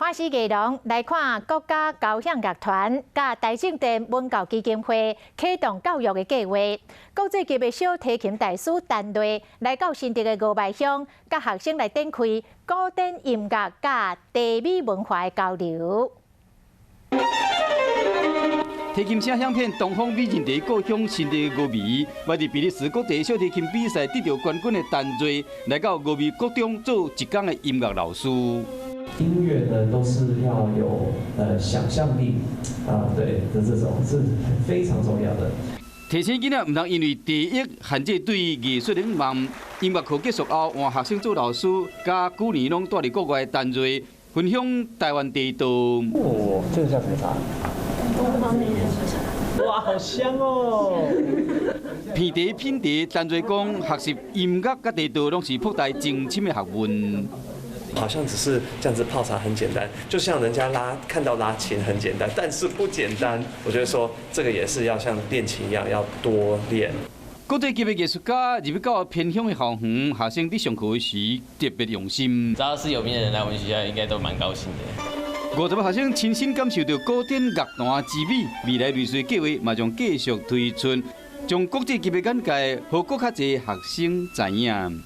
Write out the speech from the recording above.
欢喜艺农来看国家交响乐团甲台政电文教基金会启动教育的计划。国际级的小提琴大师陈雷来到新竹的五麦乡，甲学生来展开古典音乐甲地美文化的交流。 提琴声响片东方美人地故乡新竹五味，为伫比利时国际小提琴比赛得到冠军的陈瑞，来到五味国中做一天的音乐老师。音乐呢，都是要有想象力对的这种是非常重要的。 提醒囡仔唔通因为第一限制对艺术冷漠。音乐课结束后，换学生做老师，甲旧年拢住伫国外的陈瑞分享台湾地道。哦，这个叫什么茶？东方美人茶。哇，好香哦！片茶品茶，陈瑞讲，学习音乐甲地道拢是博大精深的学问。 好像只是这样子泡茶很简单，就像人家看到拉琴很简单，但是不简单。我觉得说这个也是要像练琴一样，要多练。国际级的艺术家入到偏乡的校园，学生伫上课的时特别用心。只要是有名的人来我们学校，应该都蛮高兴的。 50个学生亲身感受到古典乐坛之美，未来类似计划嘛将继续推出，将国际级的眼界，互更较侪学生知影。